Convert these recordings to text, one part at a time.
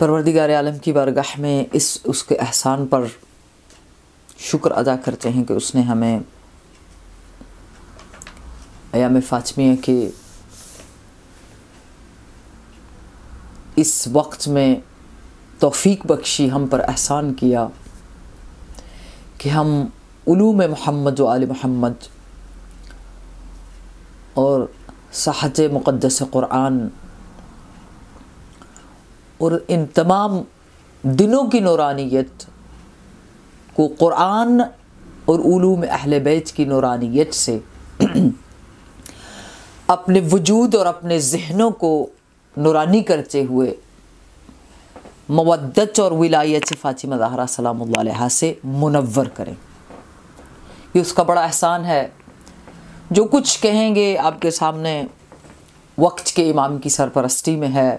परवरदिगार आलम की बारगाह में उसके एहसान पर शुक्र अदा करते हैं कि उसने हमें अयाम फ़ातिमिया के इस वक्त में तौफ़ीक बख्शी, हम पर एहसान किया कि हम उलूम मुहम्मद व आले मुहम्मद और सहत मुक़द्दस क़ुरआन और इन तमाम दिनों की नूरानियत को क़ुरआन और उलूम अहले बैत की नूरानियत से अपने वजूद और अपने ज़हनों को नूरानी करते हुए मवद्दत और विलायत फ़ातिमा ज़हरा सलामुल्लाह अलैहा से मुनव्वर करें। ये उसका बड़ा एहसान है। जो कुछ कहेंगे आपके सामने वक्त के इमाम की सरपरस्ती में है,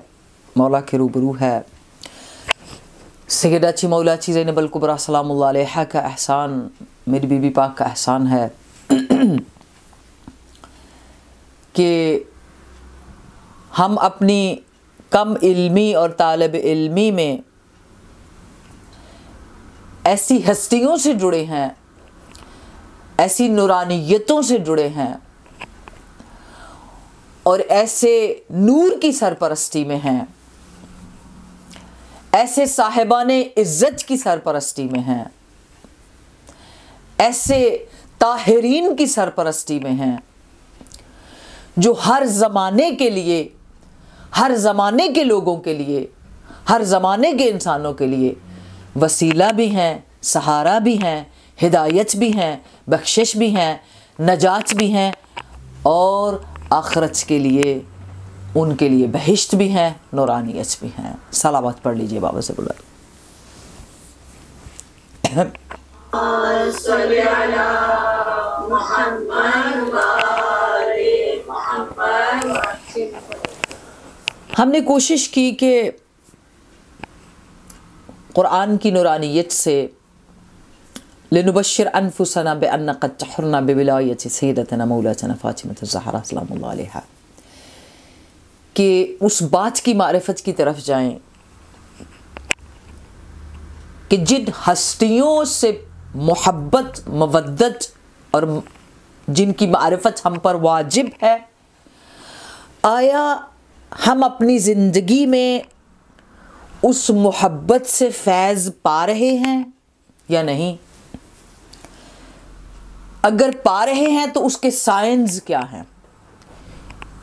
मौला के रूबरू है। सैयदाची मौलाची ज़ैनब अल कुबरा सलामुल्लाह अलैहा का एहसान, मेरी बीबी पाक का एहसान है कि हम अपनी कम इल्मी और तालिब इल्मी में ऐसी हस्तियों से जुड़े हैं, ऐसी नूरानियतों से जुड़े हैं और ऐसे नूर की सरपरस्ती में हैं, ऐसे साहिबाने इज़्ज़त की सरपरस्ती में हैं, ऐसे ताहिरीन की सरपरस्ती में हैं जो हर ज़माने के लिए, हर ज़माने के लोगों के लिए, हर ज़माने के इंसानों के लिए वसीला भी हैं, सहारा भी हैं, हिदायत भी हैं, बख्शिश भी हैं, नजात भी हैं और आखिरत के लिए उनके लिए बहिश्त भी हैं, नूरानियत भी हैं। सलावत पढ़ लीजिए बाबा से बुला। हमने कोशिश की कि क़ुरआन की नूरानियत से लिनुबश्शिर अनफुसना बिअन्ना क़द तहरना बिविलायत सय्यदतना मौलातना फ़ातिमा ज़हरा सलामुल्लाह अलैहा कि उस बात की मारिफत की तरफ जाएं कि जिन हस्तियों से मोहब्बत, मवद्दत और जिनकी मारिफत हम पर वाजिब है, आया हम अपनी ज़िंदगी में उस मोहब्बत से फैज़ पा रहे हैं या नहीं। अगर पा रहे हैं तो उसके साइंस क्या हैं,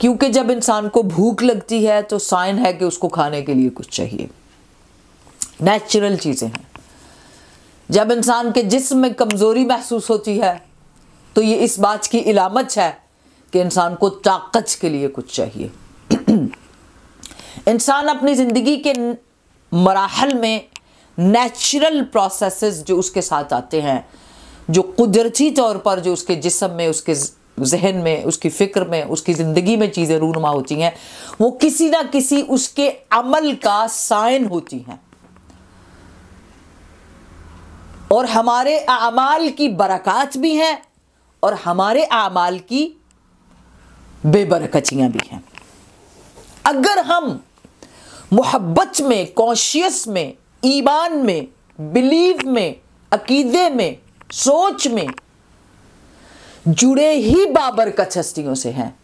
क्योंकि जब इंसान को भूख लगती है तो साइन है कि उसको खाने के लिए कुछ चाहिए, नेचुरल चीज़ें हैं। जब इंसान के जिस्म में कमज़ोरी महसूस होती है तो ये इस बात की इलामत है कि इंसान को ताकत के लिए कुछ चाहिए। इंसान अपनी ज़िंदगी के मराहल में नेचुरल प्रोसेसेस जो उसके साथ आते हैं, जो कुदरती तौर पर जो उसके जिस्म में, उसके जहन में, उसकी फ़िक्र में, उसकी ज़िंदगी में चीज़ें रूनुमा होती हैं, वो किसी ना किसी उसके अमल का साइन होती हैं और हमारे आमाल की बरक़ात भी हैं और हमारे आमाल की बेबरकतियाँ भी हैं। अगर हम मोहब्बत में, कॉन्शियस में, ईमान में, बिलीव में, अकीदे में, सोच में जुड़े ही बाबरकत हस्तियों से हैं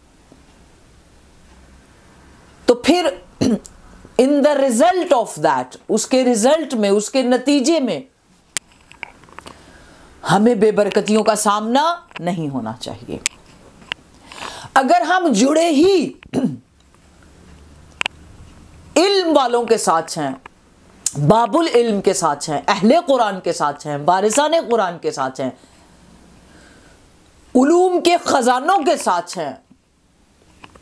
तो फिर in the result of that, उसके रिजल्ट में, उसके नतीजे में हमें बेबरकतियों का सामना नहीं होना चाहिए। अगर हम जुड़े ही इल्म वालों के साथ हैं, बाबुल इल्म के साथ हैं, अहले कुरान के साथ हैं, वारिसाने कुरान के साथ हैं, उलूम के ख़जानों के साथ हैं,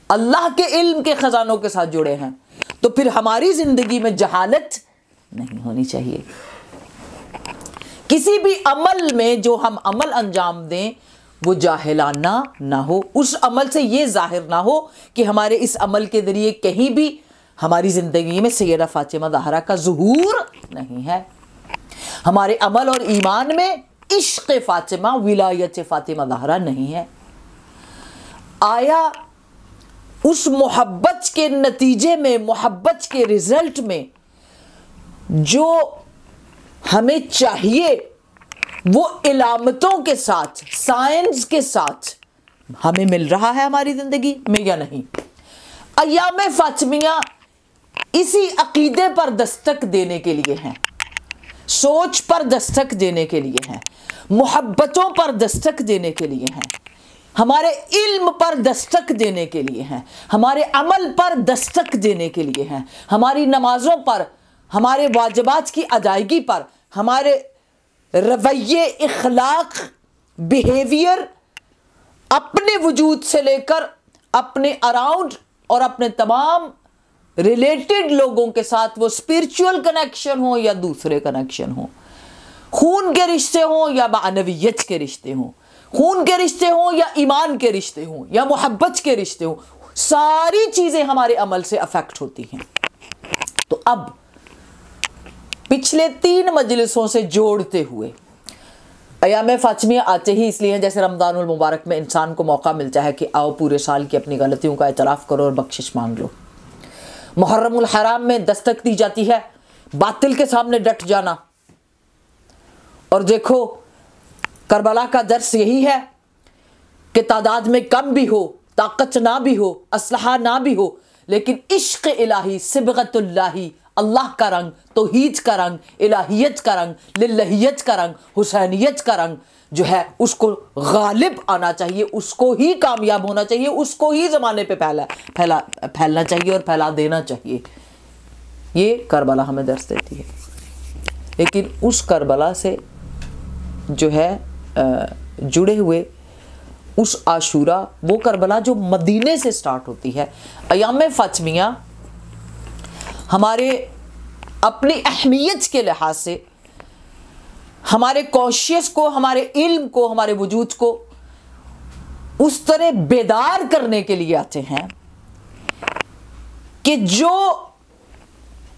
अल्लाह के इल्म के ख़जानों के साथ जुड़े हैं, तो फिर हमारी ज़िंदगी में जहालत नहीं होनी चाहिए। किसी भी अमल में जो हम अमल अंजाम दें वो जाहिलाना ना हो, उस अमल से ये जाहिर ना हो कि हमारे इस अमल के ज़रिए कहीं भी हमारी ज़िंदगी में सैयदा फ़ातिमा ज़हरा का ज़ुहूर नहीं है। हमारे अमल और ईमान में इश्क़ फ़ातिमा विलायत फ़ातिमा ज़हरा नहीं है। आया उस मोहब्बत के नतीजे में, मोहब्बत के रिज़ल्ट में जो हमें चाहिए वो इलामतों के साथ, साइंस के साथ हमें मिल रहा है हमारी ज़िंदगी में या नहीं? अय्याम फ़ातिमिया इसी अकीदे पर दस्तक देने के लिए हैं, सोच पर दस्तक देने के लिए हैं, मोहब्बतों पर दस्तक देने के लिए हैं, हमारे इल्म पर दस्तक देने के लिए हैं, हमारे अमल पर दस्तक देने के लिए हैं, हमारी नमाज़ों पर, हमारे वाजिबात की अदायगी पर, हमारे रवैये, इखलाक, बिहेवियर, अपने वजूद से लेकर अपने अराउंड और अपने तमाम रिलेटेड लोगों के साथ, वो स्पिरिचुअल कनेक्शन हो या दूसरे कनेक्शन हो, खून के रिश्ते हो या मानवियत के रिश्ते हो, खून के रिश्ते हो या ईमान के रिश्ते हो या मोहब्बत के रिश्ते हो, सारी चीज़ें हमारे अमल से अफेक्ट होती हैं। तो अब पिछले 3 मजलिसों से जोड़ते हुए अय्याम फ़ातिमिया आते ही इसलिए हैं जैसे रमज़ानुल मुबारक में इंसान को मौका मिलता है कि आओ पूरे साल की अपनी गलतियों का एतराफ़ करो और बख्शिश मांग लो। मुहर्रमुल हराम में दस्तक दी जाती है बातिल के सामने डट जाना। और देखो करबला का दर्स यही है कि तादाद में कम भी हो, ताकत ना भी हो, असलहा ना भी हो, लेकिन इश्क़ इलाही, सिबगतुल्लाही, अल्लाह का रंग, तौहीद का रंग, इलाहियत का रंग, लिल्लाहियत का रंग, हुसैनियत का रंग जो है उसको गालिब आना चाहिए, उसको ही कामयाब होना चाहिए, उसको ही ज़माने पे फैलना चाहिए और फैला देना चाहिए। ये करबला हमें दर्स देती है। लेकिन उस करबला से जो है जुड़े हुए उस आशूरा, वो करबला जो मदीने से स्टार्ट होती है। अय्याम फ़ातिमिया हमारे अपनी अहमियत के लिहाज से, हमारे कॉन्शियस को, हमारे इल्म को, हमारे वजूद को उस तरह बेदार करने के लिए आते हैं कि जो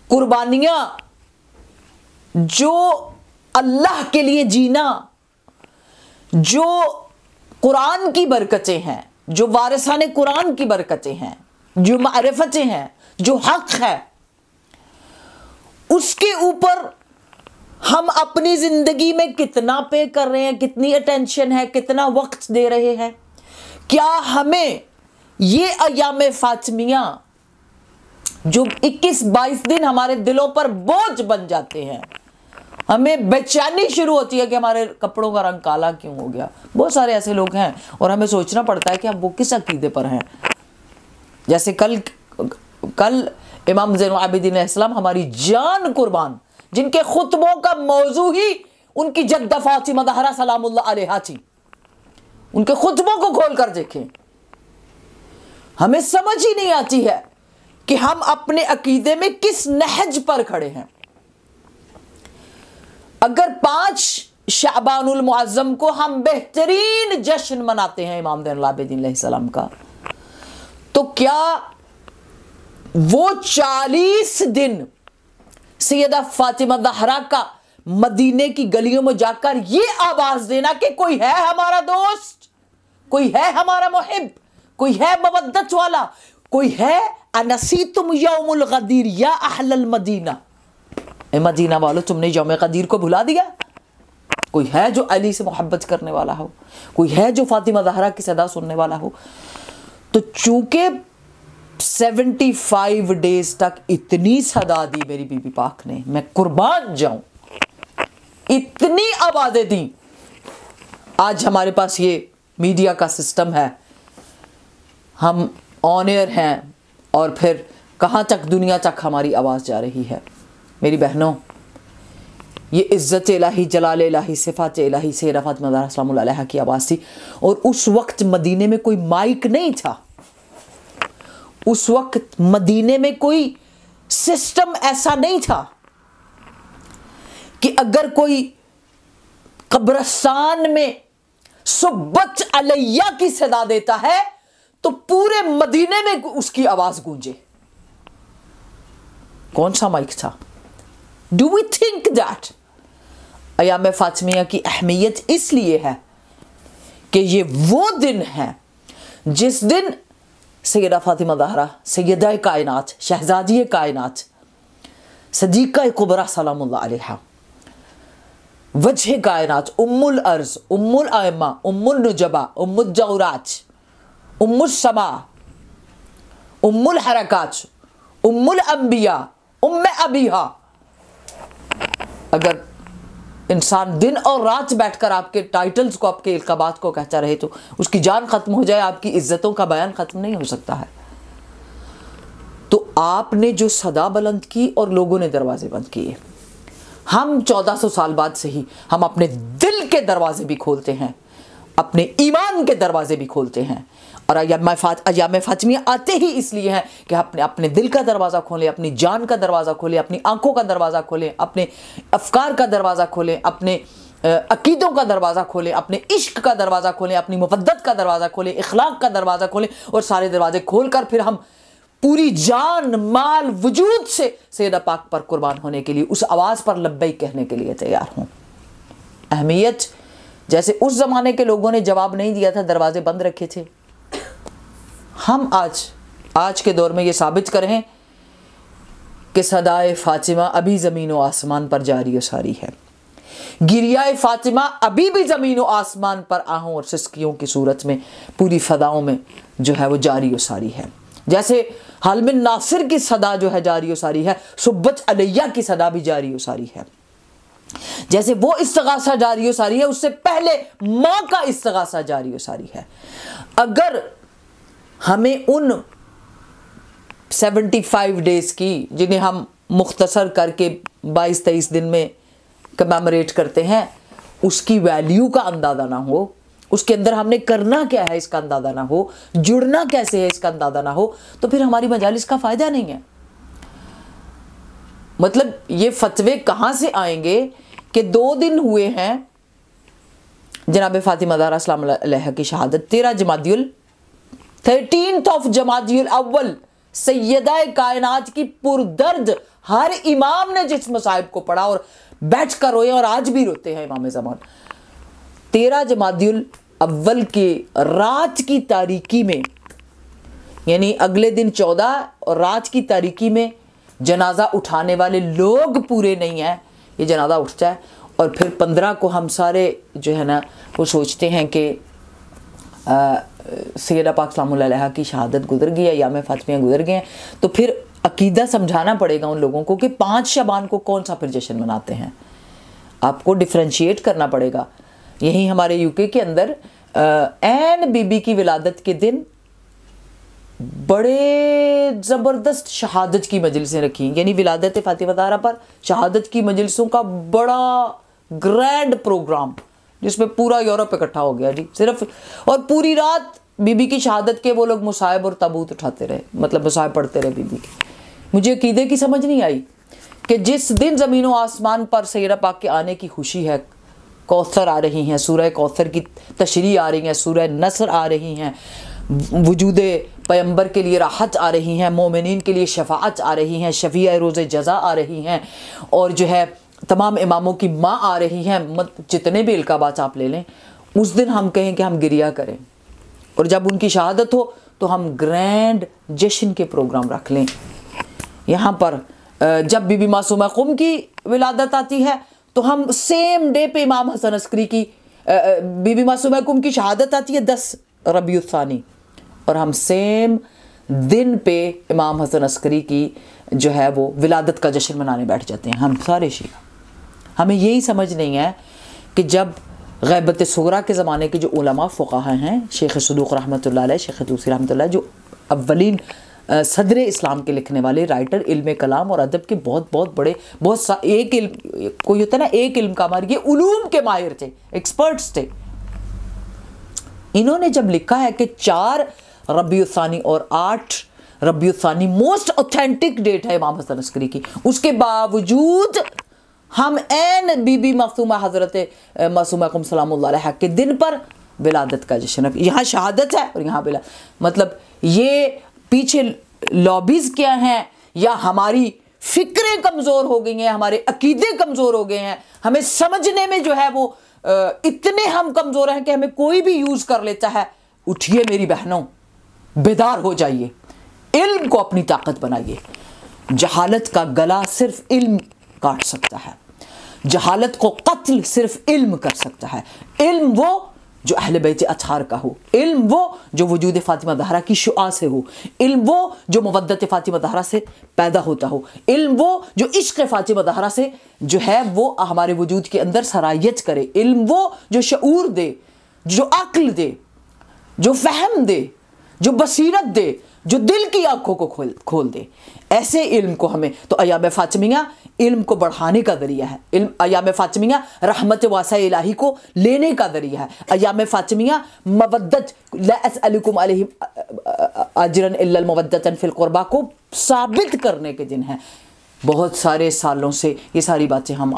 कुर्बानियाँ, जो अल्लाह के लिए जीना, जो कुरान की बरकतें हैं, जो वारिसाने कुरान की बरकतें हैं, जो मारिफतें हैं, जो हक है, उसके ऊपर हम अपनी ज़िंदगी में कितना पे कर रहे हैं, कितनी अटेंशन है, कितना वक्त दे रहे हैं। क्या हमें ये अय्याम फ़ातिमिया जो 21-22 दिन हमारे दिलों पर बोझ बन जाते हैं, हमें बेचैनी शुरू होती है कि हमारे कपड़ों का रंग काला क्यों हो गया। बहुत सारे ऐसे लोग हैं और हमें सोचना पड़ता है कि हम वो किस अकीदे पर हैं। जैसे कल इमाम ज़ैनुल आबिदीन अलैहिस्सलाम, हमारी जान कुर्बान, जिनके खुतबों का मौजू ही उनकी जद्दा फ़ातिमा ज़हरा सलामुल्लाह अलैहा थी, उनके खुतबों को खोल कर देखें। हमें समझ ही नहीं आती है कि हम अपने अकीदे में किस नहज पर खड़े हैं। अगर 5 शाबानुल मुअज़्ज़म को हम बेहतरीन जश्न मनाते हैं इमाम ज़ैनुल आबिदीन अलैहिस्सलाम का, तो क्या वो 40 दिन सैयदा फ़ातिमा ज़हरा का मदीने की गलियों में जाकर ये आवाज़ देना कि कोई है हमारा दोस्त, कोई है हमारा मुहिब, कोई है मवद्दत वाला, कोई है अनसीतुम यौमुल गदीर या अहलल मदीना, ए मदीना वालों तुमने यौम गदीर को भुला दिया। कोई है जो अली से मोहब्बत करने वाला हो, कोई है जो फ़ातिमा ज़हरा की सदा सुनने वाला हो। तो चूंकि 75 डेज तक इतनी सदा दी मेरी बीबी पाक ने, मैं कुर्बान जाऊं, इतनी आवाज़ें दी। आज हमारे पास ये मीडिया का सिस्टम है, हम ऑन एयर हैं और फिर कहाँ तक दुनिया तक हमारी आवाज़ जा रही है। मेरी बहनों, ये इज़्ज़त इलाही, जलाल इलाही, सिफ़ात इलाही से फ़ातिमा ज़हरा सलामुल्लाह अलैहा की आवाज़ थी। और उस वक्त मदीने में कोई माइक नहीं था, उस वक्त मदीने में कोई सिस्टम ऐसा नहीं था कि अगर कोई कब्रिस्तान में सुब्बत अलैया की सदा देता है तो पूरे मदीने में उसकी आवाज गूंजे। कौन सा माइक था? डू वी थिंक दैट अयाम फातिमिया की अहमियत इसलिए है कि ये वो दिन है जिस दिन सैयदा फातिमा ज़हरा, सैयदा कायनात, शहजादी कायनात, सदीक़ा कुबरा सलामुल्लाह अलैहा, वजह कायनात, उम्मुल अर्ज़, उम्मुल आयमा, उम्मुल नुजबा, उम्मुल जौरात, उम्मुल समा, उम्मुल हरकात, उम्मुल अंबिया, उम्मे अबीहा। अगर इंसान दिन और रात बैठकर आपके टाइटल्स को, आपके इल्क़ाबात को कहता रहे तो उसकी जान ख़त्म हो जाए, आपकी इज़्ज़तों का बयान ख़त्म नहीं हो सकता है। तो आपने जो सदा बुलंद की और लोगों ने दरवाजे बंद किए। हम 1400 साल बाद से ही हम अपने दिल के दरवाजे भी खोलते हैं, अपने ईमान के दरवाजे भी खोलते हैं। और अयाम फातिमिया आते ही इसलिए हैं कि अपने दिल का दरवाज़ा खोलें, अपनी जान का दरवाज़ा खोलें, अपनी आंखों का दरवाज़ा खोलें, अपने अफकार का दरवाज़ा खोलें, अपने अकीदों का दरवाज़ा खोलें, अपने इश्क का दरवाज़ा खोलें, अपनी मुवद्दत का दरवाज़ा खोलें, इखलाक का दरवाज़ा खोलें। और सारे दरवाजे खोलकर फिर हम पूरी जान माल वजूद से सैयदा पाक पर कुर्बान होने के लिए, उस आवाज़ पर लब्बैक कहने के लिए तैयार हों। अहमियत, जैसे उस ज़माने के लोगों ने जवाब नहीं दिया था, दरवाजे बंद रखे थे, हम आज के दौर में ये साबित करें कि सदाए फातिमा अभी ज़मीन व आसमान पर जारी व सारी है। गिरियाए फातिमा अभी भी ज़मीन व आसमान पर आहों और सिस्कियों की सूरत में पूरी फ़दाओं में जो है वो जारी व सारी है। जैसे हालमिन नासिर की सदा जो है जारी व सारी है, सुब्बत अलैया की सदा भी जारी व सारी है। जैसे वो इस्तिगासा जारी व सारी है, उससे पहले माँ का इस्तिगासा जारी व सारी है। अगर हमें उन 75 डेज़ की, जिन्हें हम मुख्तसर करके 22-23 दिन में कमेमोरेट करते हैं, उसकी वैल्यू का अंदाज़ा ना हो, उसके अंदर हमने करना क्या है इसका अंदाज़ा ना हो, जुड़ना कैसे है इसका अंदाज़ा ना हो, तो फिर हमारी मजालिस का फ़ायदा नहीं है। मतलब ये फतवे कहाँ से आएंगे कि 2 दिन हुए हैं जनाब फातिमा ज़हरा सलाम अलैहा की शहादत, 13 जमादियुल अव्वल, सैयदा कायनात की पुरदर्द हर इमाम ने जिस मसाइब को पढ़ा और बैठ कर रोए और आज भी रोते हैं इमाम ज़मान। 13 जमादियुल अव्वल के रात की तारीकी में, यानी अगले दिन 14 और रात की तारीकी में जनाजा उठाने वाले लोग पूरे नहीं हैं। ये जनाजा उठता है और फिर 15 को हम सारे जो है ना वो सोचते हैं कि सैयदा पाक सलामुल्लाह अलैहा की शहादत गुजर गई है, याम फातिमिया गुजर गए हैं। तो फिर अकीदा समझाना पड़ेगा उन लोगों को कि 5 शबान को कौन सा फिर जश्न मनाते हैं। आपको डिफ्रेंशिएट करना पड़ेगा। यहीं हमारे यूके के अंदर ऐन बीबी की विलादत के दिन बड़े ज़बरदस्त शहादत की मजलिसें रखी, यानी विलादत फातिमा ज़हरा पर शहादत की मजलिसों का बड़ा ग्रैंड प्रोग्राम, जिसमें पूरा यूरोप इकट्ठा हो गया जी सिर्फ। और पूरी रात बीबी की शहादत के वो लोग मुसाहिब और ताबूत उठाते रहे, मतलब मुसाहिब पढ़ते रहे बीबी के। मुझे अकीदे की समझ नहीं आई कि जिस दिन ज़मीन व आसमान पर सैयदा पाक के आने की खुशी है, कौसर आ रही हैं, सूरह कौसर की तशरीह आ रही है, सूरह नसर आ रही हैं, वजूदे पैगंबर के लिए राहत आ रही हैं, मोमिनीन के लिए शफाअत आ रही हैं, शफीआ रोज़े जज़ा आ रही हैं, और जो है तमाम इमामों की माँ आ रही हैं, जितने भी इल्क़ाबात आप ले लें, उस दिन हम कहें कि हम गिरिया करें। और जब उनकी शहादत हो तो हम ग्रैंड जश्न के प्रोग्राम रख लें। यहाँ पर जब बीबी मासूमा क़ुम की विलादत आती है तो हम सेम डे पे इमाम हसन अस्करी की, बीबी मासूमा क़ुम की शहादत आती है 10 रबीउल सानी, और हम सेम दिन पे इमाम हसन अस्करी की जो है वो विलादत का जश्न मनाने बैठ जाते हैं हम सारे शिया। हमें यही समझ नहीं है कि जब ग़ैबत सुगरा के ज़माने के जो उलमा फ़ुक़हा हैं, शेख सदूक़ रहमतुल्लाह अलैह, शेख तूसी रहमतुल्लाह, जो अव्वलीन सदर इस्लाम के लिखने वाले राइटर, इल्म कलाम और अदब के बहुत बड़े, एक इल्म कोई होता है ना, एक इल्म का माहिर, ये उलूम के माहिर थे, एक्सपर्ट्स थे। इन्होंने जब लिखा है कि 4 रबीउल सानी और 8 रबीउल सानी मोस्ट ऑथेंटिक डेट है इमाम हसन अस्करी की, उसके बावजूद हम ऐन बीबी मासूमा हज़रत मासूमा क़ुम सलामुल्लाह अलैहा के दिन पर विलादत का जश्न, यहाँ शहादत है और यहाँ मतलब ये पीछे लॉबीज़ क्या हैं या हमारी फिक्रें कमज़ोर हो गई हैं, हमारे अकीदे कमज़ोर हो गए हैं, हमें समझने में जो है वो इतने हम कमज़ोर हैं कि हमें कोई भी यूज़ कर लेता है। उठिए मेरी बहनों, बेदार हो जाइए, इल्म को अपनी ताकत बनाइए। जहालत का गला सिर्फ इल्म काट सकता है, जहालत को कत्ल सिर्फ इल्म कर सकता है। इल्म वो जो अहले बैत अतहार का हो, इल्म वो जो वजूद फ़ातिमा ज़हरा की शुआ से हो, इल्म वो जो मवद्दत फ़ातिमा ज़हरा से पैदा होता हो, इल्म वो जो इश्क़ फ़ातिमा ज़हरा से जो है वो हमारे वजूद के अंदर सरायत करे, इल्म वो जो शऊर दे, जो अक्ल दे, जो फहम दे, जो बसीरत दे, जो दिल की आंखों को खोल दे। ऐसे इल्म को हमें, तो अयाम फ़ातिमिया इल्म को बढ़ाने का ज़रिया है। इल्म अयाम फ़ातिमिया रहमत वासा इलाही को लेने का ज़रिया है। अयाम फ़ातिमिया मवद्दत ला अस्अलुकुम अलैहि अजरन इल्लल मवद्दतन फिल क़ुरबा को साबित करने के दिन हैं। बहुत सारे सालों से ये सारी बातें हम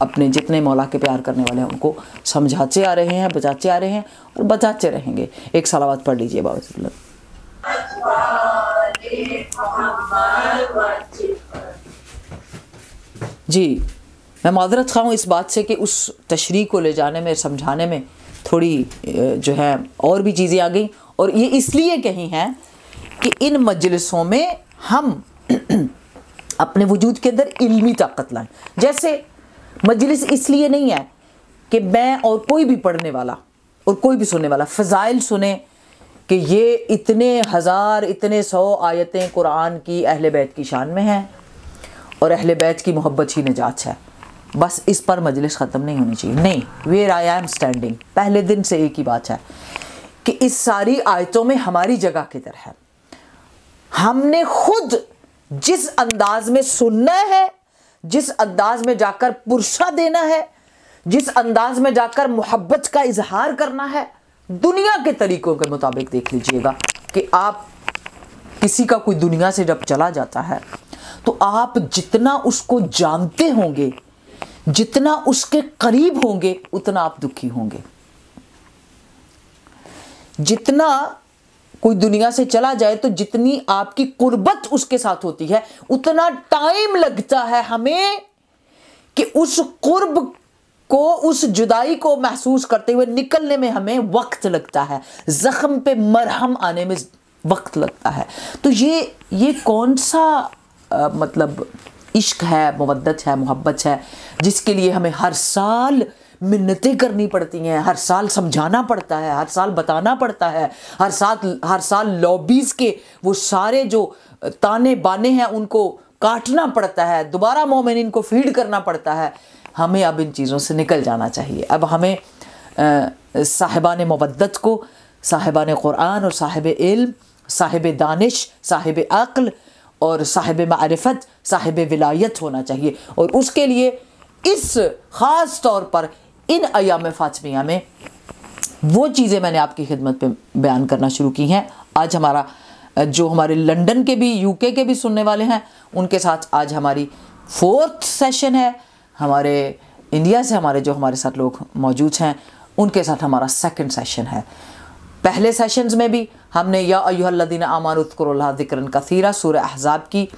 अपने जितने मौला के प्यार करने वाले हैं उनको समझाते आ रहे हैं, बचाते आ रहे हैं और बचाते रहेंगे। एक सलावत पढ़ लीजिए बाबा। जी, मैं माज़रत ख़्वाह हूँ इस बात से कि उस तशरीह को ले जाने में, समझाने में थोड़ी जो है और भी चीज़ें आ गई, और ये इसलिए कही हैं कि इन मजलिसों में हम अपने वजूद के अंदर इल्मी ताकत लाएं। जैसे मजलिस इसलिए नहीं है कि मैं और कोई भी पढ़ने वाला और कोई भी सुनने वाला फ़ज़ाइल सुने कि ये इतने हज़ार, इतने 100 आयतें कुरान की अहले बैत की शान में हैं और अहले बैत की मोहब्बत ही निजात है, बस इस पर मजलिस ख़त्म नहीं होनी चाहिए। नहीं, वेयर आई एम स्टैंडिंग, पहले दिन से एक ही बात है कि इस सारी आयतों में हमारी जगह किधर है। हमने खुद जिस अंदाज में सुनना है, जिस अंदाज में जाकर पुरसा देना है, जिस अंदाज में जाकर मोहब्बत का इजहार करना है, दुनिया के तरीकों के मुताबिक देख लीजिएगा कि आप किसी का कोई दुनिया से जब चला जाता है तो आप जितना उसको जानते होंगे, जितना उसके करीब होंगे, उतना आप दुखी होंगे। जितना कोई दुनिया से चला जाए तो जितनी आपकी कुर्बत उसके साथ होती है, उतना टाइम लगता है हमें कि उस कुर्ब को, उस जुदाई को महसूस करते हुए निकलने में हमें वक्त लगता है, जख्म पे मरहम आने में वक्त लगता है। तो ये कौन सा मतलब इश्क है, मवद्दत है, मोहब्बत है, जिसके लिए हमें हर साल मिन्नतें करनी पड़ती हैं, हर साल समझाना पड़ता है, हर साल बताना पड़ता है, हर साल लॉबीज़ के वो सारे जो ताने बाने हैं उनको काटना पड़ता है, दोबारा मोमिनीन को फीड करना पड़ता है। हमें अब इन चीज़ों से निकल जाना चाहिए। अब हमें साहिबान मवद्दत को साहिबान क़ुरान और साहिब इल्म, साहिब दानिश, साहिब अक्ल और साहिब मारिफत, साहिब विलायत होना चाहिए। और उसके लिए इस ख़ास तौर पर इन अयाम फ़ातिमिया में वो चीज़ें मैंने आपकी खिदमत पे बयान करना शुरू की हैं। आज हमारा जो हमारे लंदन के भी, यूके के भी सुनने वाले हैं, उनके साथ आज हमारी 4th सेशन है। हमारे इंडिया से हमारे साथ लोग मौजूद हैं, उनके साथ हमारा 2nd सेशन है। पहले सेशंस में भी हमने या अय्युहल्लज़ीना आमनू उज़्कुरुल्लाह ज़िक्रन कसीरा सूरह अहज़ाब की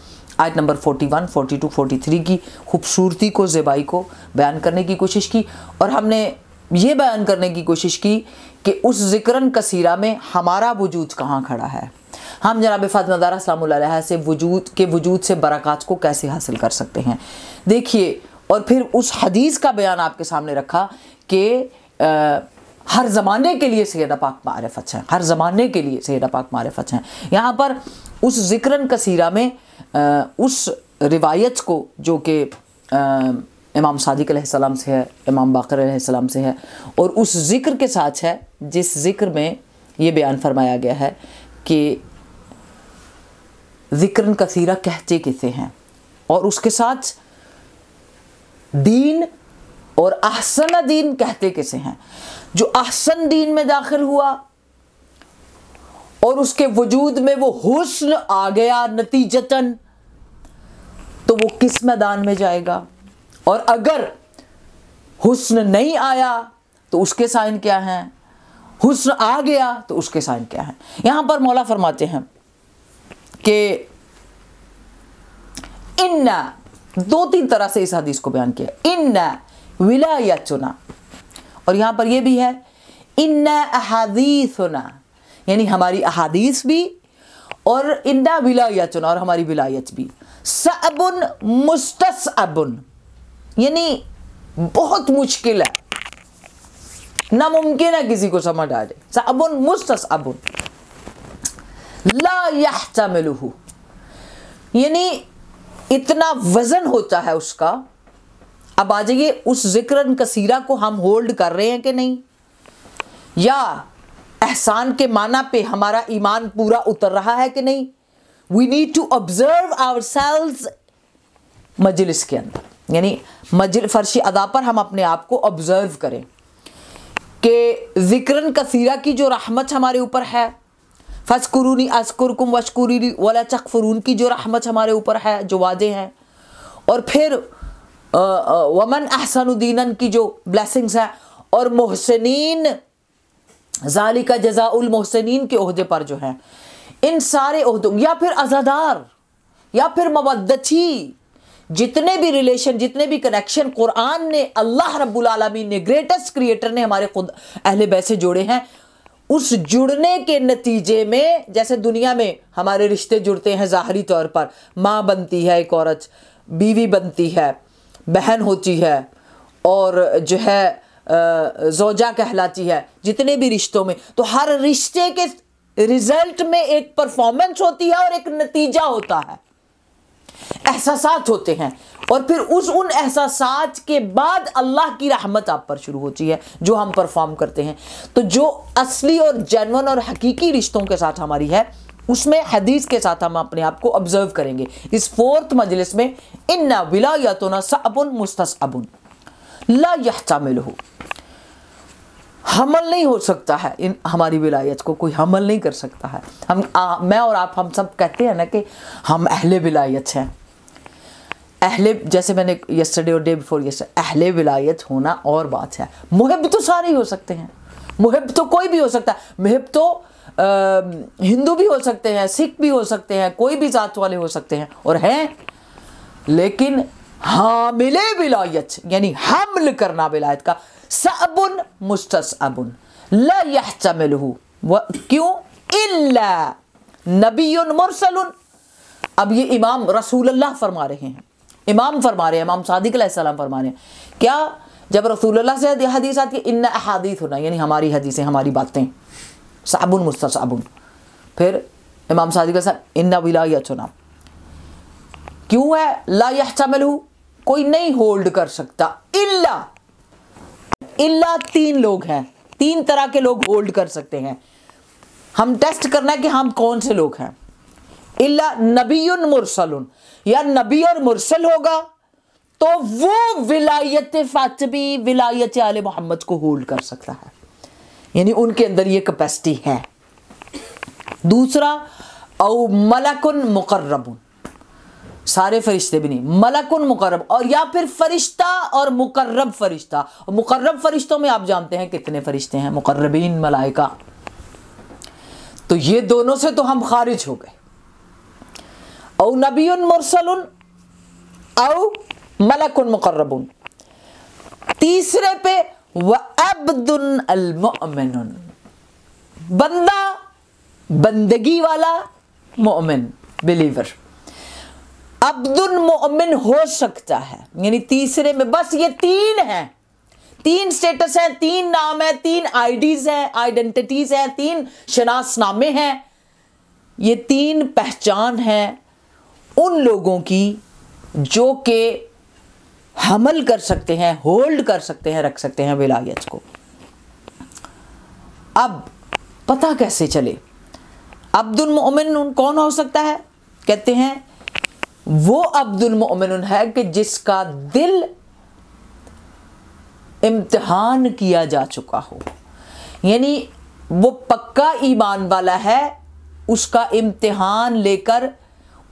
आयत नंबर 41, 42, 43 की खूबसूरती को, ज़ेबाई को बयान करने की कोशिश की, और हमने ये बयान करने की कोशिश की कि उस ज़िक्रन कसीरा में हमारा वजूद कहाँ खड़ा है, हम जनाब फ़ातिमा ज़हरा सलामुल्लाह अलैहा से वजूद से बरक़ात को कैसे हासिल कर सकते हैं। देखिए, और फिर उस हदीस का बयान आपके सामने रखा कि हर ज़माने के लिए सैयदा पाक मारिफत हैं, हर ज़माने के लिए सैयदा पाक मारिफत हैं। यहाँ पर उस ज़िक्रन कसीरा में उस रिवायत को जो कि इमाम सादिक अलैहिस्सलाम से है, इमाम बाक़र अलैहिस्सलाम से है, और उस ज़िक्र के साथ है जिस ज़िक्र में ये बयान फरमाया गया है कि ज़िक्रन कसीरा कहते किसे हैं, और उसके साथ दीन और अहसन दीन कहते किसे हैं। जो अहसन दीन में दाखिल हुआ और उसके वजूद में वो हुस्न आ गया नतीजतन, तो वो किस मैदान में जाएगा, और अगर हुस्न नहीं आया तो उसके साइन क्या हैं, हुस्न आ गया तो उसके साइन क्या हैं। यहां पर मौला फरमाते हैं कि इन्ना, 2-3 तरह से इस हदीस को बयान किया। इन्ना विलायतुना, और यहाँ पर यह भी है इन्ना अहादीसुना, यानी हमारी अहादीस भी, और इन्ना विलायतुना, और हमारी विलायत भी। सअबुन मुस्तसअबुन, यानी बहुत मुश्किल है, नामुमकिन है किसी को समझ आ जाए। सअबुन मुस्तसअबुन, ला यहतमिलुहु, यानी इतना वजन होता है उसका। अब आ जाइए, उस जिक्रन कसीरा को हम होल्ड कर रहे हैं कि नहीं, या एहसान के माना पे हमारा ईमान पूरा उतर रहा है कि नहीं। We need to observe ourselves मजलिस के अंदर, यानी फर्शी अदा पर हम अपने आप को ऑब्जर्व करें कि जिक्रन कसीरा की जो रहमत हमारे ऊपर है, फस्कुरूनी अस्कुरकुम वशकुरूनी वला तकफुरून की जो रहमत हमारे ऊपर है, जो वादे हैं, और फिर वमन अहसनु दीनन की जो ब्लेसिंग्स हैं, और मोहसिनीन ज़ालिका जज़ाउल मोहसिनीन के ओहदे पर जो हैं, इन सारे ओहदों, या फिर अज़ादार, या फिर मवद्दती, जितने भी रिलेशन, जितने भी कनेक्शन कुरान ने, अल्लाह रब्बुल आलमीन ने, ग्रेटेस्ट क्रिएटर ने हमारे खुद अहले बैत से जोड़े हैं, उस जुड़ने के नतीजे में, जैसे दुनिया में हमारे रिश्ते जुड़ते हैं ज़ाहरी तौर पर, माँ बनती है एक औरत, बीवी बनती है, बहन होती है, और जो है ज़ौजा कहलाती है, जितने भी रिश्तों में, तो हर रिश्ते के रिजल्ट में एक परफॉर्मेंस होती है और एक नतीजा होता है, एहसासात होते हैं, और फिर उन एहसासात के बाद अल्लाह की रहमत आप पर शुरू होती है जो हम परफॉर्म करते हैं। तो जो असली और जेन्युइन और हकीकी रिश्तों के साथ हमारी है, उसमें हदीस के साथ हम अपने आप को ऑब्जर्व करेंगे। इस 4th मजलिस में इन्ना विलायतुना सअबुन मुस्तसअबुन ला यहतमिलुहु, हमल नहीं हो सकता है, इन हमारी विलायत को कोई हमल नहीं कर सकता है। मैं और आप, हम सब कहते हैं ना कि हम अहले विलायत हैं। अहले, जैसे मैंने यस्टरडे और डे बिफोर यस्टरडे, अहले विलायत होना और बात है। मुहिब तो सारे ही हो सकते हैं, मुहिब तो कोई भी हो सकता है, मुहिब तो हिंदू भी हो सकते हैं, सिख भी हो सकते हैं, कोई भी जात वाले हो सकते हैं और हैं, लेकिन हामिले विलायत, यानी हमल करना विलायत का, सअबुन मुस्तसअबुन ला यहतमिलुहु, क्यों, इल्ला नबियुन मुरसलुन। अब ये इमाम रसूलुल्लाह फरमा रहे हैं, इमाम फरमा रहे हैं, इमाम सादिक अलैहिस्सलाम फरमा रहे हैं, क्या, जब रसूलुल्लाह से हदीस आती है, इन्ना अहादीथुना, यानी हमारी हदीसें, हमारी बातें, सअबुन मुस्तसअबुन, फिर इमाम सादिक अलैहिस्सलाम इन्ना विलायतुना, क्यों है, ला यहतमिलुहु, कोई नहीं होल्ड कर सकता, इल्ला 3 लोग हैं, 3 तरह के लोग होल्ड कर सकते हैं। हम टेस्ट करना है कि हम कौन से लोग हैं। इल्ला नबीयुन मुरसलुन, या नबी और मुरसल होगा तो वो विलायत फातिमी, विलायत आले मोहम्मद को होल्ड कर सकता है, यानी उनके अंदर ये कैपेसिटी है। दूसरा, औ मलकुन मुकर्रबुन, सारे फरिश्ते भी नहीं, मलकुन मुकर्रब, और या फिर फरिश्ता और मुकर्रब फरिश्ता। और मुकर्रब फरिश्तों में आप जानते हैं कितने फरिश्ते हैं, मुकर्रबीन मलाइका, तो ये दोनों से तो हम खारिज हो गए। औ नबीयुन मुरसलुन औ मलकुन मुकर्रबुन। तीसरे पे व अब्दुन अल मुअमिनुन, बंदा, बंदगी वाला, मोमिन, बिलीवर। अब्दुल मोमिन हो सकता है, यानी तीसरे में बस ये 3 हैं, 3 स्टेटस हैं, 3 नाम है, 3 आईडीज हैं, आइडेंटिटीज हैं, 3 शनासनामे हैं। ये 3 पहचान हैं उन लोगों की जो कि हमल कर सकते हैं, होल्ड कर सकते हैं, रख सकते हैं विलायत को। अब पता कैसे चले अब्दुल मोमिन कौन हो सकता है? कहते हैं वो अब्दुल मोमिन है कि जिसका दिल इम्तिहान किया जा चुका हो, यानी वो पक्का ईमान वाला है, उसका इम्तिहान लेकर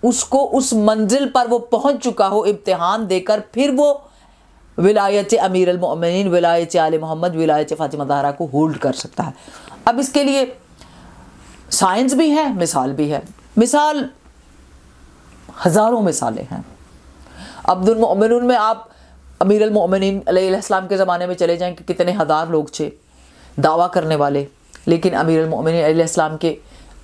उसको उस मंजिल पर वो पहुंच चुका हो, इम्तिहान देकर फिर वो विलायत अमीर अल मोमिनीन, विलायत आले मोहम्मद, विलायत फातिमा ज़हरा को होल्ड कर सकता है। अब इसके लिए साइंस भी है, मिसाल भी है। मिसाल हज़ारों मिसालें हैं, अब्दुल मोमिनीन में आप अमीर अल मोमिनीन अलैहिस्सलाम के ज़माने में चले जाएँ कि कितने हज़ार लोग थे दावा करने वाले, लेकिन अमीर अल मोमिनीन अलैहिस्सलाम के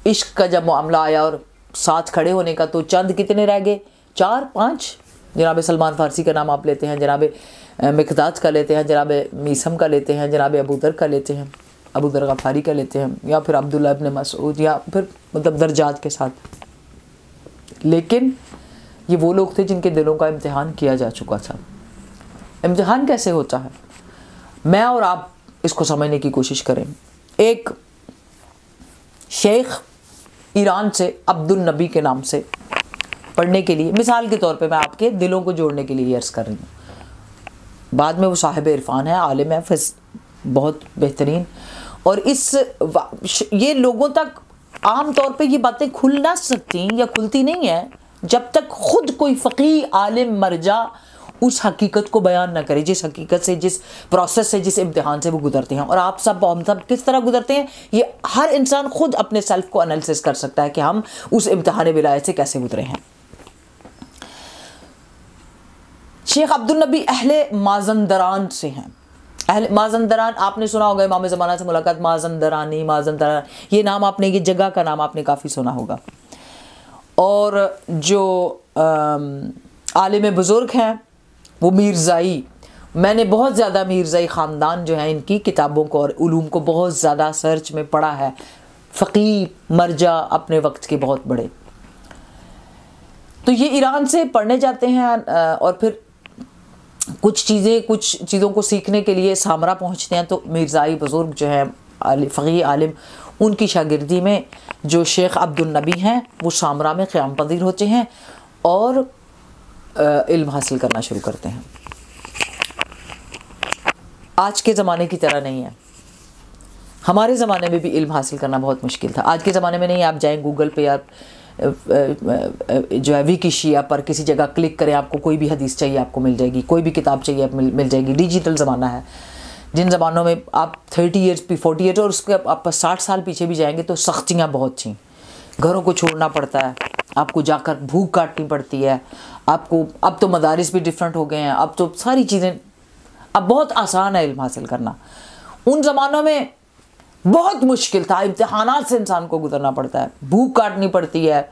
इश्क का जब मामला आया और साथ खड़े होने का, तो चंद कितने रह गए, 4-5। जनाब सलमान फ़ारसी का नाम आप लेते हैं, जनाब मिक़दाद का लेते हैं, जनाब मीसम का लेते हैं, जनाब अबू दर का लेते हैं, अबू दर गफ़ारी का लेते हैं, या फिर अब्दुल्लाह इब्न मसऊद, या फिर मतलब दर्जात के साथ। लेकिन ये वो लोग थे जिनके दिलों का इम्तिहान किया जा चुका था। इम्तिहान कैसे होता है, मैं और आप इसको समझने की कोशिश करें। एक शेख ईरान से अब्दुल नबी के नाम से पढ़ने के लिए, मिसाल के तौर पे मैं आपके दिलों को जोड़ने के लिए अर्ज़ कर रही हूँ, बाद में वो साहिब इरफान है, आलिम है, फिर बहुत बेहतरीन। और ये लोगों तक आम तौर पे ये बातें खुल ना सकती या खुलती नहीं है जब तक खुद कोई फ़क़ीह आलिम मरजा उस हकीकत को बयान ना करे, जिस हकीकत से, जिस प्रोसेस से, जिस इम्तिहान से वो गुजरते हैं। और आप सब, हम सब किस तरह गुजरते हैं, ये हर इंसान खुद अपने सेल्फ को एनालिसिस कर सकता है कि हम उस इम्तिहान विलायत से कैसे गुजरे हैं। शेख अब्दुल नबी अहले माज़ंदरान से हैं। अहले माज़ंदरान आपने सुना होगा, इमाम ज़माना से मुलाकात, माज़ंदरानी, माज़ंदरान, ये नाम आपने, ये जगह का नाम आपने काफ़ी सुना होगा। और जो आलिम बुज़ुर्ग हैं वो मीरज़ाई, मैंने बहुत ज़्यादा मीरज़ाई ख़ानदान जो है इनकी किताबों को और उलूम को बहुत ज़्यादा सर्च में पढ़ा है। फ़क़ीह मरजा अपने वक्त के बहुत बड़े, तो ये ईरान से पढ़ने जाते हैं और फिर कुछ चीज़ों को सीखने के लिए सामरा पहुँचते हैं। तो मीरज़ाई बुज़ुर्ग जो है फ़क़ीह आलिम, उनकी शागिर्दी में जो शेख अब्दुल नबी हैं वो सामरा में क़याम पज़ीर होते हैं और इल्म हासिल करना शुरू करते हैं। आज के ज़माने की तरह नहीं है, हमारे ज़माने में भी इल्म हासिल करना बहुत मुश्किल था। आज के ज़माने में नहीं, आप जाएं गूगल पे या जो है विकिशिया पर किसी जगह क्लिक करें, आपको कोई भी हदीस चाहिए आपको मिल जाएगी, कोई भी किताब चाहिए मिल जाएगी। डिजिटल ज़माना है। जिन ज़मानों में आप 30 ईयर्स 40 ईयर्स और उसके आप 60 साल पीछे भी जाएंगे तो सख्तियाँ बहुत थीं, घरों को छोड़ना पड़ता है, आपको जाकर भूख काटनी पड़ती है आपको। अब तो मदारिस भी डिफरेंट हो गए हैं, अब तो सारी चीज़ें, अब बहुत आसान है इल्म हासिल करना। उन ज़मानों में बहुत मुश्किल था, इम्तिहानात से इंसान को गुजरना पड़ता है, भूख काटनी पड़ती है,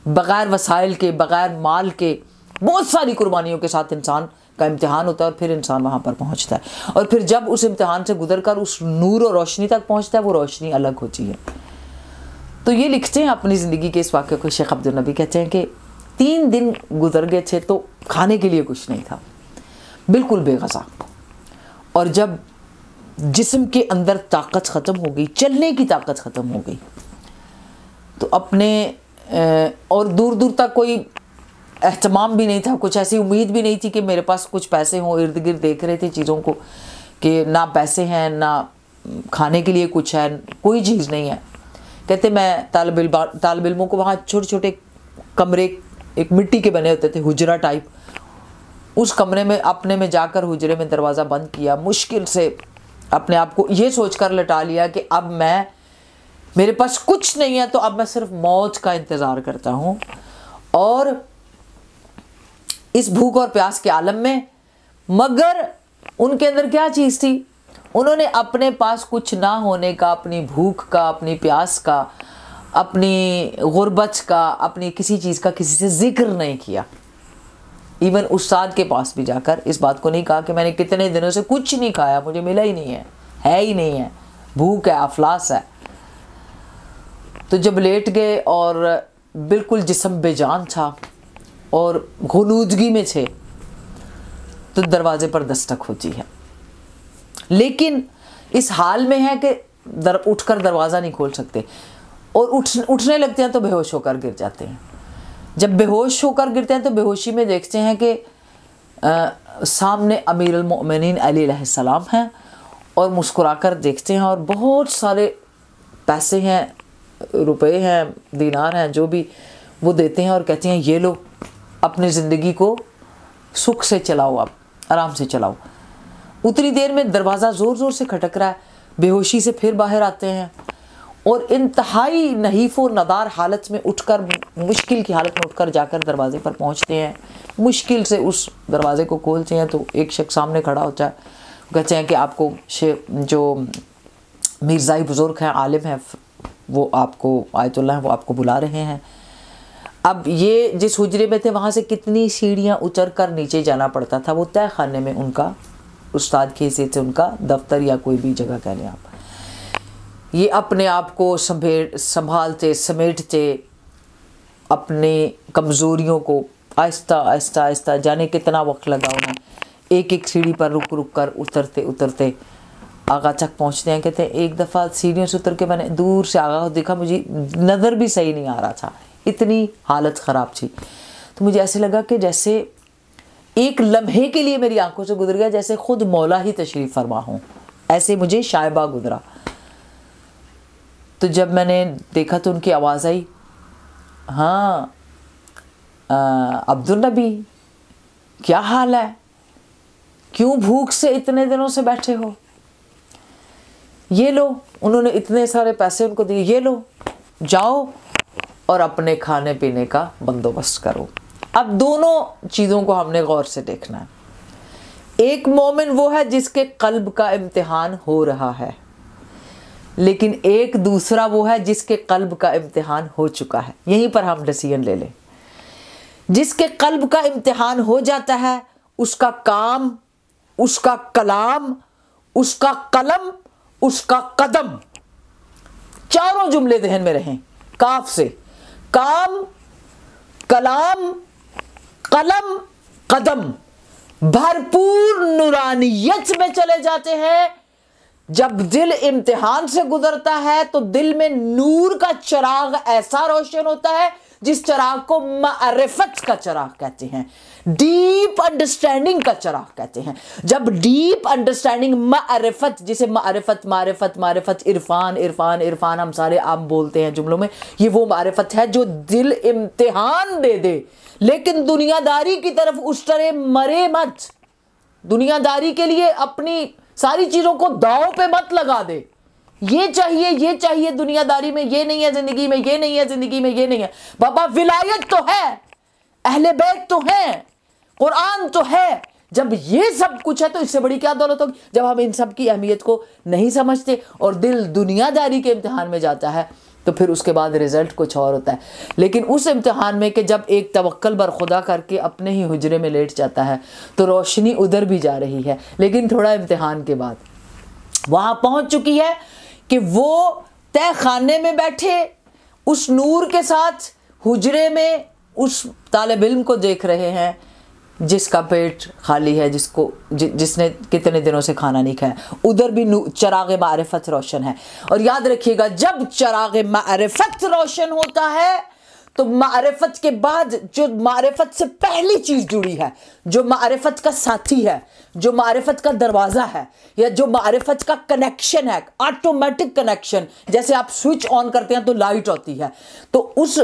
बग़ैर वसाइल के, बग़ैर माल के, बहुत सारी कुर्बानियों के साथ इंसान का इम्तिहान होता है और फिर इंसान वहाँ पर पहुँचता है। और फिर जब उस इम्तिहान से गुजर कर उस नूर और रोशनी तक पहुँचता है, वो रोशनी अलग होती है। तो ये लिखते हैं अपनी ज़िंदगी के इस वाक़े को शेख अब्दुल नबी, कहते हैं कि 3 दिन गुजर गए थे तो खाने के लिए कुछ नहीं था, बिल्कुल बेग़ज़ा। और जब जिस्म के अंदर ताकत ख़त्म हो गई, चलने की ताकत ख़त्म हो गई, तो अपने और दूर दूर तक कोई एहतमाम भी नहीं था, कुछ ऐसी उम्मीद भी नहीं थी कि मेरे पास कुछ पैसे हों। इर्द गिर्द देख रहे थे चीज़ों को कि ना पैसे हैं, ना खाने के लिए कुछ है, कोई चीज़ नहीं है। कहते मैं तालिब इल्मों को वहाँ छोटे छोटे कमरे, एक मिट्टी के बने होते थे, हुजरा टाइप, उस कमरे में अपने में जाकर हुजरे में दरवाज़ा बंद किया, मुश्किल से अपने आप को ये सोचकर लटा लिया कि अब मेरे पास कुछ नहीं है, तो अब मैं सिर्फ मौत का इंतज़ार करता हूँ। और इस भूख और प्यास के आलम में, मगर उनके अंदर क्या चीज़ थी, उन्होंने अपने पास कुछ ना होने का, अपनी भूख का, अपनी प्यास का, अपनी गुर्बत का, अपनी किसी चीज़ का किसी से ज़िक्र नहीं किया। इवन उस्ताद के पास भी जाकर इस बात को नहीं कहा कि मैंने कितने दिनों से कुछ नहीं खाया, मुझे मिला ही नहीं है ही नहीं है, भूख है, अफलास है। तो जब लेट गए और बिल्कुल जिस्म बेजान था और गुलूदगी में थे, तो दरवाज़े पर दस्तक होती है, लेकिन इस हाल में है कि उठकर दरवाज़ा नहीं खोल सकते और उठने लगते हैं तो बेहोश होकर गिर जाते हैं। जब बेहोश होकर गिरते हैं तो बेहोशी में देखते हैं कि सामने अमीरुल मोमिनीन अली अलैहिस्सलाम हैं और मुस्कुराकर देखते हैं और बहुत सारे पैसे हैं, रुपए हैं, दीनार हैं, जो भी वो देते हैं और कहते हैं ये लो, अपनी ज़िंदगी को सुख से चलाओ, आप आराम से चलाओ। उतनी देर में दरवाज़ा ज़ोर ज़ोर से खटक रहा है, बेहोशी से फिर बाहर आते हैं और इंतहाई नहीफ़ व नदार हालत में उठकर, मुश्किल की हालत में उठकर जाकर दरवाज़े पर पहुंचते हैं। मुश्किल से उस दरवाज़े को खोलते हैं तो एक शख्स सामने खड़ा होता है, कहते हैं कि आपको जो मिर्ज़ाई बुज़ुर्ग हैं, आलिम हैं, वो आपको, आयतुल्लाह, वो आपको बुला रहे हैं। अब ये जिस हुजरे में थे वहाँ से कितनी सीढ़ियाँ उतर कर नीचे जाना पड़ता था। वो तय खाने में उनका उस्ताद की हैसियत से उनका दफ्तर या कोई भी जगह कह लें आप। ये अपने आप को संभालते समेटते, अपनी कमज़ोरियों को आहिस्ता आहिस्ता आहिस्ता, जाने कितना वक्त लगा उन्हें, एक एक सीढ़ी पर रुक रुक कर उतरते उतरते आगा तक पहुंचते हैं। कहते हैं एक दफ़ा सीढ़ियों से उतर के मैंने दूर से आगा को देखा, मुझे नज़र भी सही नहीं आ रहा था, इतनी हालत ख़राब थी। तो मुझे ऐसे लगा कि जैसे एक लम्हे के लिए मेरी आंखों से गुजर गया, जैसे खुद मौला ही तशरीफ़ फरमा हो, ऐसे मुझे शायबा गुजरा। तो जब मैंने देखा तो उनकी आवाज़ आई, हाँ अब्दुल नबी, क्या हाल है, क्यों भूख से इतने दिनों से बैठे हो, ये लो। उन्होंने इतने सारे पैसे उनको दिए, ये लो, जाओ और अपने खाने पीने का बंदोबस्त करो। अब दोनों चीज़ों को हमने गौर से देखना है। एक मोमिन वो है जिसके कल्ब का इम्तिहान हो रहा है, लेकिन एक दूसरा वो है जिसके कल्ब का इम्तिहान हो चुका है। यहीं पर हम डिसीजन ले लें। जिसके कल्ब का इम्तिहान हो जाता है, उसका काम, उसका कलाम, उसका कलम, उसका कदम, चारों जुमले ज़हन में रहें, काफ से, काम, कलाम, कलम, कदम, भरपूर नूरानियत में चले जाते हैं। जब दिल इम्तिहान से गुजरता है तो दिल में नूर का चिराग ऐसा रोशन होता है जिस चिराग को मारिफत का चिराग कहते हैं, डीप अंडरस्टैंडिंग का चिराग कहते हैं। जब डीप अंडरस्टैंडिंग, मारिफत, जिसे मारिफत मारिफत मारिफत, इरफान इरफान इरफान हम सारे आम बोलते हैं जुमलों में, ये वो मारिफत है जो दिल इम्तिहान दे दे, लेकिन दुनियादारी की तरफ उस तरह मरे मत। दुनियादारी के लिए अपनी सारी चीज़ों को दांव पे मत लगा दे। ये चाहिए दुनियादारी में, ये नहीं है ज़िंदगी में, ये नहीं है ज़िंदगी में, ये नहीं है। बाबा विलायत तो है, अहले बैत तो है, कुरान तो है। जब ये सब कुछ है तो इससे बड़ी क्या दौलत होगी। जब हम इन सब की अहमियत को नहीं समझते और दिल दुनियादारी के इम्तिहान में जाता है तो फिर उसके बाद रिज़ल्ट कुछ और होता है। लेकिन उस इम्तिहान में कि जब एक तवक्कल बर खुदा करके अपने ही हुजरे में लेट जाता है तो रोशनी उधर भी जा रही है, लेकिन थोड़ा इम्तिहान के बाद वहाँ पहुँच चुकी है कि वो तय खाने में बैठे उस नूर के साथ हुजरे में उस तालिब इल्म को देख रहे हैं जिसका पेट खाली है, जिसने कितने दिनों से खाना नहीं खाया। उधर भी चराग मारिफत रोशन है। और याद रखिएगा, जब चराग मारिफत रोशन होता है तो मारिफत के बाद जो मारिफत से पहली चीज़ जुड़ी है, जो मारिफत का साथी है, जो मारिफत का दरवाज़ा है, या जो मारिफत का कनेक्शन है, ऑटोमेटिक कनेक्शन, जैसे आप स्विच ऑन करते हैं तो लाइट होती है, तो उस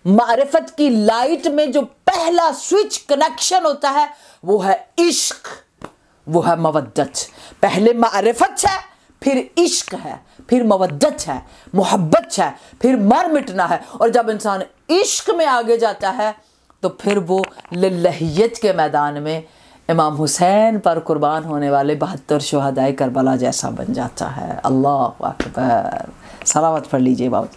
मारिफत की लाइट में जो पहला स्विच कनेक्शन होता है वो है इश्क, वो है मवद्दत। पहले मारिफत है, फिर इश्क है, फिर मवद्दत है, मोहब्बत है, फिर मर मिटना है। और जब इंसान इश्क में आगे जाता है तो फिर वो लिल्लाहियत के मैदान में इमाम हुसैन पर कुर्बान होने वाले 72 शुहदाए करबला जैसा बन जाता है। अल्लाह अकबर। सलावत पढ़ लीजिए बाबा।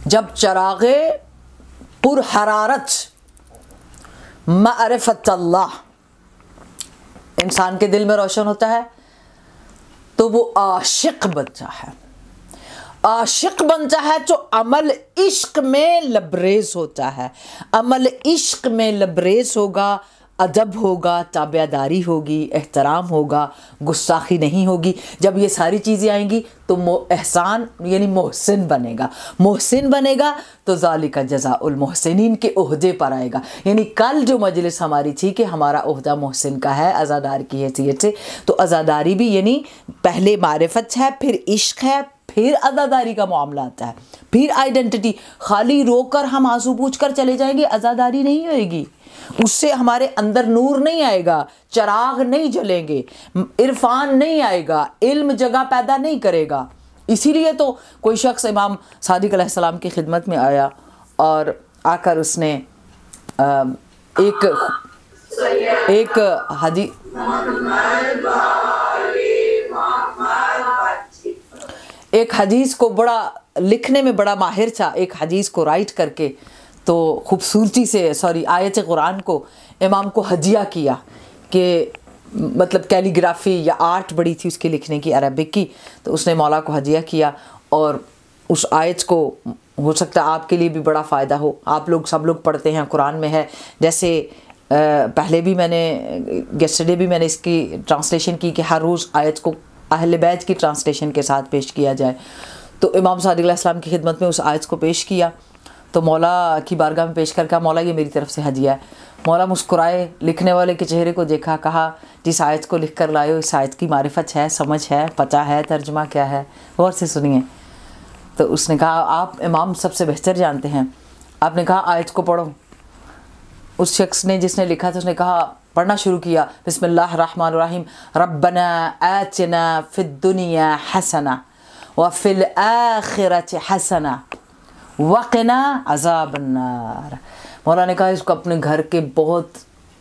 जब चरागे पुर हरारत मारिफत अल्लाह इंसान के दिल में रोशन होता है तो वो आशिक बनता है। आशिक बनता है तो अमल इश्क में लबरेज होता है। अमल इश्क में लबरेज होगा, अदब होगा, ताबियादारी होगी, एहतराम होगा, गुस्साखी नहीं होगी। जब ये सारी चीज़ें आएंगी तो एहसान यानी मोहसिन बनेगा। मोहसिन बनेगा तो ज़ालिका जज़ाउल मोहसिनीन के ओहदे पर आएगा। यानी कल जो मजलिस हमारी थी कि हमारा ओहदा मोहसिन का है अज़ादार की हैसियत से, तो अज़ादारी भी यानी पहले मारिफत है, फिर इश्क है, फिर अज़ादारी का मामला आता है, फिर आइडेंटिटी। खाली रोकर हम आंसू पूछ कर चले जाएंगे, अज़ादारी नहीं होएगी, उससे हमारे अंदर नूर नहीं आएगा, चराग नहीं जलेंगे, इरफान नहीं आएगा, इल्म जगह पैदा नहीं करेगा। इसीलिए तो कोई शख्स इमाम सादिक अलैहिस्सलाम की खिदमत में आया और आकर उसने एक हदीस को बड़ा लिखने में बड़ा माहिर था, एक हदीस को राइट करके तो खूबसूरती से आयत कुरान को इमाम को हदिया किया कि मतलब कैलीग्राफी या आर्ट बड़ी थी उसकी लिखने की अरबिक की, तो उसने मौला को हदिया किया और उस आयत को हो सकता है आपके लिए भी बड़ा फ़ायदा हो। आप लोग सब लोग पढ़ते हैं, कुरान में है, जैसे पहले भी मैंने येस्टरडे भी मैंने इसकी ट्रांसलेशन की कि हर रोज़ आयत को अहले बैत की ट्रांसलेशन के साथ पेश किया जाए। तो इमाम सादिक अलैहिस्सलाम की खिदमत में उस आयत को पेश किया, तो मौला की बारगाह में पेश कर कहा, मौला ये मेरी तरफ से हदिया है। मौला मुस्कुराए, लिखने वाले के चेहरे को देखा, कहा जिस आयत को लिख कर लाए हो इस आयत की मारिफत है, समझ है, पता है तर्जुमा क्या है, गौर से सुनिए। तो उसने कहा आप इमाम सबसे बेहतर जानते हैं। आपने कहा आयत को पढ़ो। उस शख्स ने जिसने लिखा था उसने कहा, पढ़ना शुरू किया, बिस्मिल्लाहिर्रहमानिर्रहीम, रब्बना आतिना फिद्दुनिया हसना व फिल आखिरति हसना वक़िना अज़ाबन्नार। मौला ने कहा इसको अपने घर के बहुत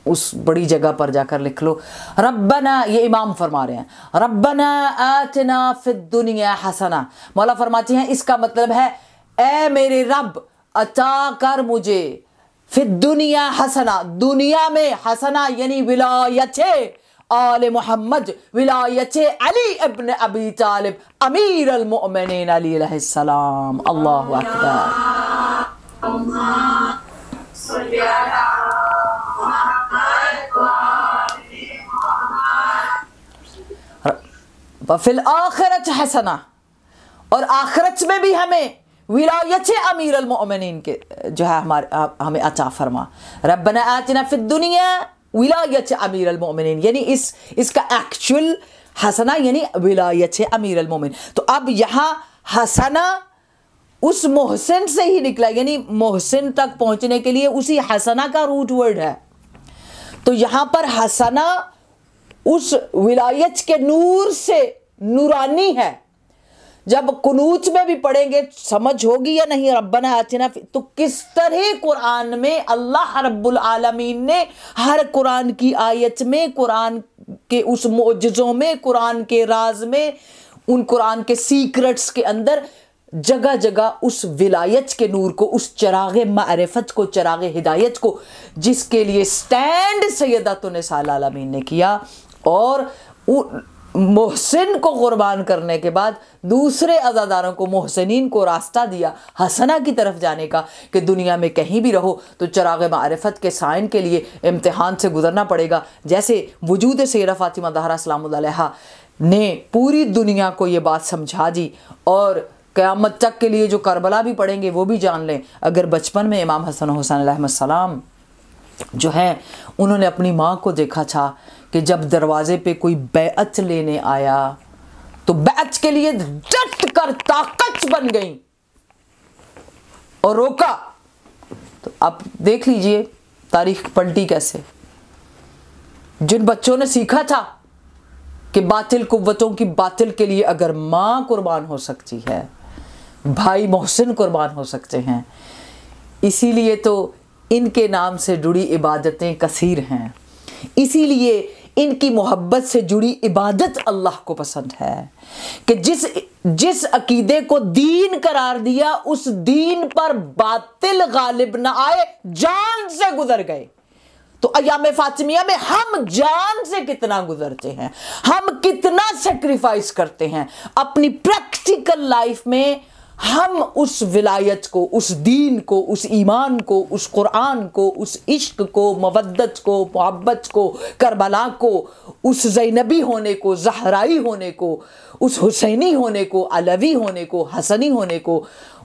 उस बड़ी जगह पर जाकर लिख लो। रब्बना, ये इमाम फरमा रहे हैं, रब्बना आतिना फिद्दुनिया हसना। मौला फरमाती हैं इसका मतलब है ए मेरे रब अता कर मुझे फिद्दुनिया हसना, दुनिया में हसना यानी विलायत आले मोहम्मद, विलायत अली इब्न अबी तालिब अमीर अल मोमिनीन अली अलैहिस्सलाम। अल्लाहु अकबर। फिल आखिरत हसना, और आखिरत में भी हमें विलायत अमीर अल मोमिनीन के जो है हमें अता फरमा। रब्बना आतिना फिद दुनिया विलायत अमीर अल मोमिनीन, यानी इसका एक्चुअल हसना यानी विलायत अमीर अल मोमिनीन। तो अब यहाँ हसना उस मोहसिन से ही निकला, यानी मोहसिन तक पहुँचने के लिए उसी हसना का रूट वर्ड है। तो यहाँ पर हसना उस विलायत के नूर से नूरानी है। जब कुनूत में भी पढ़ेंगे समझ होगी या नहीं, रब्बना आतिना, तो किस तरह कुरान में अल्लाह रब्बुल आलमीन ने हर कुरान की आयत में, कुरान के उस मोजज़ों में, कुरान के राज में, उन कुरान के सीक्रेट्स के अंदर जगह जगह उस विलायत के नूर को, उस चरागे मारिफत को, चरागे हिदायत को, जिसके लिए स्टैंड सैयदतुन्निसाइल आलमीन ने किया और मोहसिन को कुर्बान करने के बाद दूसरे अज़ादारों को, मोहसिनीन को रास्ता दिया हसना की तरफ जाने का, कि दुनिया में कहीं भी रहो तो चराग़ मारिफत के साइन के लिए इम्तिहान से गुजरना पड़ेगा। जैसे वजूद सैयदा फ़ातिमा ज़हरा सलामुल्लाह अलैहा ने पूरी दुनिया को ये बात समझा दी, और क़यामत तक के लिए जो करबला भी पढ़ेंगे वो भी जान लें। अगर बचपन में इमाम हसन हुसैन अलैहिस्सलाम जो है उन्होंने अपनी माँ को देखा था कि जब दरवाजे पे कोई बैअत लेने आया तो बैअत के लिए डट कर ताकत बन गई और रोका। तो आप देख लीजिए तारीख पलटी कैसे। जिन बच्चों ने सीखा था कि बातिल कुव्वतों की बातिल के लिए अगर माँ कुर्बान हो सकती है, भाई मोहसिन कुर्बान हो सकते हैं, इसीलिए तो इनके नाम से जुड़ी इबादतें कसीर हैं, इसीलिए इनकी मोहब्बत से जुड़ी इबादत अल्लाह को पसंद है कि जिस अकीदे को दीन करार दिया उस दीन पर बातिल गालिब न आए, जान से गुजर गए। तो अयाम फातिमिया में हम जान से कितना गुजरते हैं, हम कितना सेक्रीफाइस करते हैं अपनी प्रैक्टिकल लाइफ में। हम उस विलायत को, उस दीन को, उस ईमान को, उस कुरान को, उस इश्क को, मवद्दत को, मोहब्बत को, करबला को, उस ज़ैनबी होने को, ज़हराई होने को, उस हुसैनी होने को, अलवी होने को, हसनी होने को,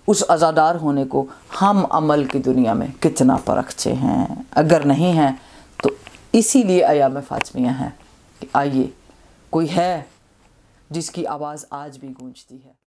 उस अज़ादार होने को हम अमल की दुनिया में कितना परखते हैं। अगर नहीं हैं तो इसीलिए अयाम फातिमिया है कि आइए कोई है जिसकी आवाज़ आज भी गूंजती है।